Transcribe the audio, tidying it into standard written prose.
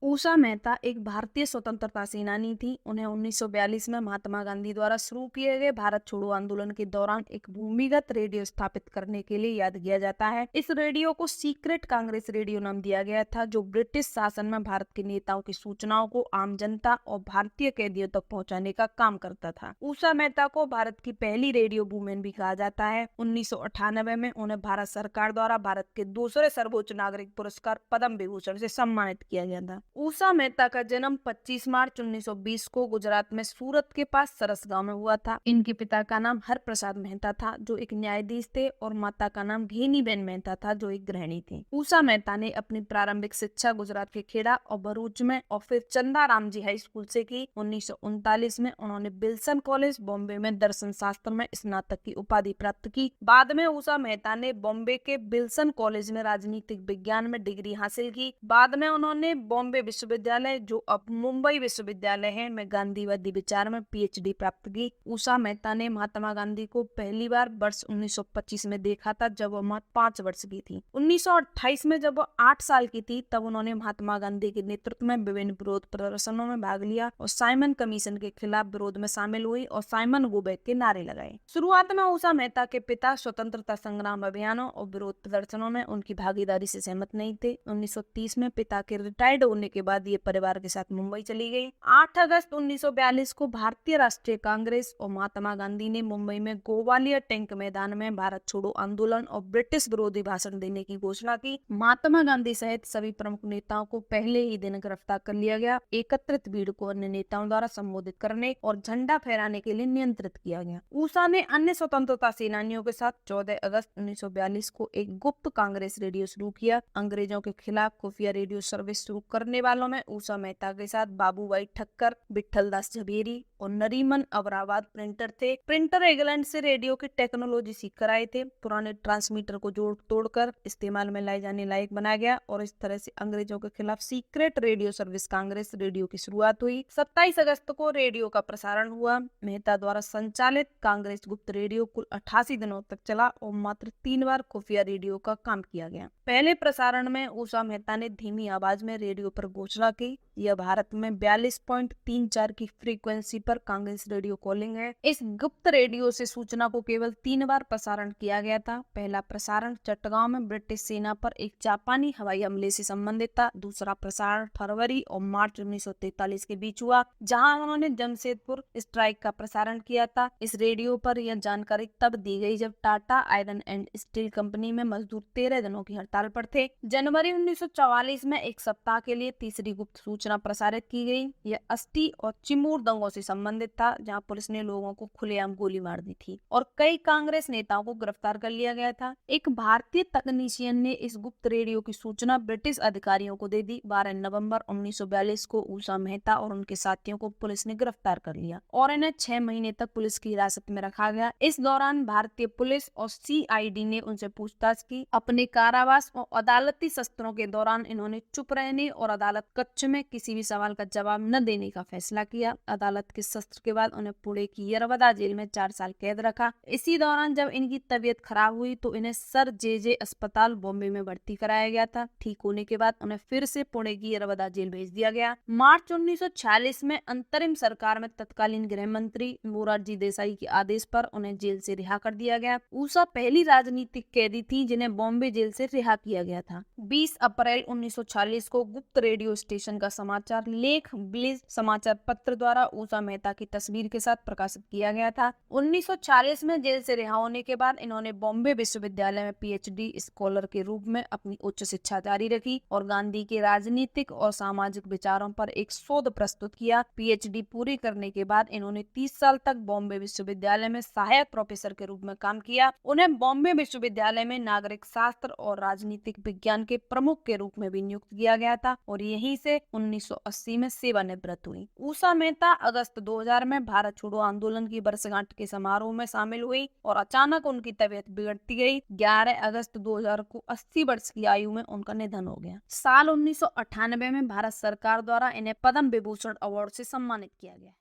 ऊषा मेहता एक भारतीय स्वतंत्रता सेनानी थी। उन्हें 1942 में महात्मा गांधी द्वारा शुरू किए गए भारत छोड़ो आंदोलन के दौरान एक भूमिगत रेडियो स्थापित करने के लिए याद किया जाता है। इस रेडियो को सीक्रेट कांग्रेस रेडियो नाम दिया गया था, जो ब्रिटिश शासन में भारत के नेताओं की सूचनाओं को आम जनता और भारतीय कैदियों तक पहुंचाने का काम करता था। ऊषा मेहता को भारत की पहली रेडियो वूमेन भी कहा जाता है। 1998 में उन्हें भारत सरकार द्वारा भारत के दूसरे सर्वोच्च नागरिक पुरस्कार पद्म विभूषण से सम्मानित किया गया था। ऊषा मेहता का जन्म 25 मार्च 1920 को गुजरात में सूरत के पास सरस गांव में हुआ था। इनके पिता का नाम हरप्रसाद मेहता था, जो एक न्यायाधीश थे, और माता का नाम घेनीबेन मेहता था, जो एक गृहिणी थी। ऊषा मेहता ने अपनी प्रारंभिक शिक्षा गुजरात के खेड़ा और भरूच में और फिर चंदाराम जी हाई स्कूल से की। 1939 में उन्होंने विल्सन कॉलेज बॉम्बे में दर्शन शास्त्र में स्नातक की उपाधि प्राप्त की। बाद में ऊषा मेहता ने बॉम्बे के विल्सन कॉलेज में राजनीतिक विज्ञान में डिग्री हासिल की। बाद में उन्होंने बॉम्बे विश्वविद्यालय, जो अब मुंबई विश्वविद्यालय है, में गांधीवादी विचार में पीएचडी प्राप्त की। ऊषा मेहता ने महात्मा गांधी को पहली बार वर्ष 1925 में देखा था, जब वह मात्र 5 वर्ष की थी। 1928 में जब वह 8 साल की थी, तब उन्होंने महात्मा गांधी के नेतृत्व में विभिन्न विरोध प्रदर्शनों में भाग लिया और साइमन कमीशन के खिलाफ विरोध में शामिल हुई और साइमन गो बैक के नारे लगाए। शुरुआत में ऊषा मेहता के पिता स्वतंत्रता संग्राम अभियानों और विरोध प्रदर्शनों में उनकी भागीदारी से सहमत नहीं थे। 1930 में पिता के रिटायर्ड होने के बाद ये परिवार के साथ मुंबई चली गई। 8 अगस्त 1942 को भारतीय राष्ट्रीय कांग्रेस और महात्मा गांधी ने मुंबई में गोवालियर टैंक मैदान में भारत छोड़ो आंदोलन और ब्रिटिश विरोधी भाषण देने की घोषणा की। महात्मा गांधी सहित सभी प्रमुख नेताओं को पहले ही दिन गिरफ्तार कर लिया गया। एकत्रित भीड़ को अन्य नेताओं द्वारा संबोधित करने और झंडा फहराने के लिए नियंत्रित किया गया। ऊषा ने अन्य स्वतंत्रता सेनानियों के साथ 14 अगस्त 1942 को एक गुप्त कांग्रेस रेडियो शुरू किया। अंग्रेजों के खिलाफ खुफिया रेडियो सर्विस शुरू करने वालों में ऊषा मेहता के साथ बाबूभाई ठक्कर, विठलदास झवेरी और नरीमन अमराबाद प्रिंटर थे। प्रिंटर इंग्लैंड से रेडियो की टेक्नोलॉजी सीख कर आए थे। पुराने ट्रांसमीटर को जोड़ तोड़कर इस्तेमाल में लाए जाने लायक बनाया गया और इस तरह से अंग्रेजों के खिलाफ secret radio service Congress radio की शुरुआत हुई। 27 अगस्त को रेडियो का प्रसारण हुआ। मेहता द्वारा संचालित कांग्रेस गुप्त रेडियो कुल 88 दिनों तक चला और मात्र 3 बार खुफिया रेडियो का काम किया गया। पहले प्रसारण में ऊषा मेहता ने धीमी आवाज में रेडियो पर घोषणा की। यह भारत में 42.34 की फ्रीक्वेंसी पर कांग्रेस रेडियो कॉलिंग है। इस गुप्त रेडियो से सूचना को केवल 3 बार प्रसारण किया गया था। पहला प्रसारण चटगांव में ब्रिटिश सेना पर एक जापानी हवाई हमले से संबंधित था। दूसरा प्रसारण फरवरी और मार्च 1943 के बीच हुआ, जहां उन्होंने जमशेदपुर स्ट्राइक का प्रसारण किया था। इस रेडियो पर यह जानकारी तब दी गई जब Tata iron and steel company में मजदूर 13 दिनों की हड़ताल पर थे। जनवरी 1944 में एक सप्ताह के लिए तीसरी गुप्त सूचना प्रसारित की गई। यह अस्टी और चिमूर दंगों से संबंधित था, जहां पुलिस ने लोगों को खुलेआम गोली मार दी थी और कई कांग्रेस नेताओं को गिरफ्तार कर लिया गया था। एक भारतीय तकनीशियन ने इस गुप्त रेडियो की सूचना ब्रिटिश अधिकारियों को दे दी। 12 नवंबर 1942 को ऊषा मेहता और उनके साथियों को पुलिस ने गिरफ्तार कर लिया और इन्हें 6 महीने तक पुलिस की हिरासत में रखा गया। इस दौरान भारतीय पुलिस और सीआईडी ने उनसे पूछताछ की। अपने कारावास और अदालती सत्रों के दौरान इन्होंने चुप रहने और अदालत कक्ष में किसी भी सवाल का जवाब न देने का फैसला किया। अदालत के सत्र के बाद उन्हें पुणे की यरवदा जेल में 4 साल कैद रखा। इसी दौरान जब इनकी तबीयत खराब हुई तो इन्हें सर जे अस्पताल बॉम्बे में भर्ती कराया गया था। ठीक होने के बाद उन्हें फिर से पुणे की यरवदा जेल भेज दिया गया। मार्च 1946 में अंतरिम सरकार में तत्कालीन गृह मंत्री मोरारजी देसाई के आदेश पर उन्हें जेल से रिहा कर दिया गया। ऊषा पहली राजनीतिक कैदी थी जिन्हें बॉम्बे जेल से रिहा किया गया था। 20 अप्रैल 1946 को गुप्त रेडियो स्टेशन का समाचार लेख ब्लिज समाचार पत्र द्वारा ऊषा मेहता की तस्वीर के साथ प्रकाशित किया गया था। 1940 में जेल से रिहा होने के बाद इन्होंने बॉम्बे विश्वविद्यालय में पीएचडी स्कॉलर के रूप में अपनी उच्च शिक्षा जारी रखी और गांधी के राजनीतिक और सामाजिक विचारों पर एक शोध प्रस्तुत किया। पीएचडी पूरी करने के बाद इन्होंने 30 साल तक बॉम्बे विश्वविद्यालय में सहायक प्रोफेसर के रूप में काम किया। उन्हें बॉम्बे विश्वविद्यालय में नागरिक शास्त्र और राजनीतिक विज्ञान के प्रमुख के रूप में भी नियुक्त किया गया था और यहीं से 1980 में सेवानिवृत्त हुई। ऊषा मेहता अगस्त 2000 में भारत छोड़ो आंदोलन की वर्षगांठ के समारोह में शामिल हुई और अचानक उनकी तबीयत बिगड़ती गई। 11 अगस्त 2000 को 80 वर्ष की आयु में उनका निधन हो गया। साल 1998 में भारत सरकार द्वारा इन्हें पद्म विभूषण अवार्ड से सम्मानित किया गया।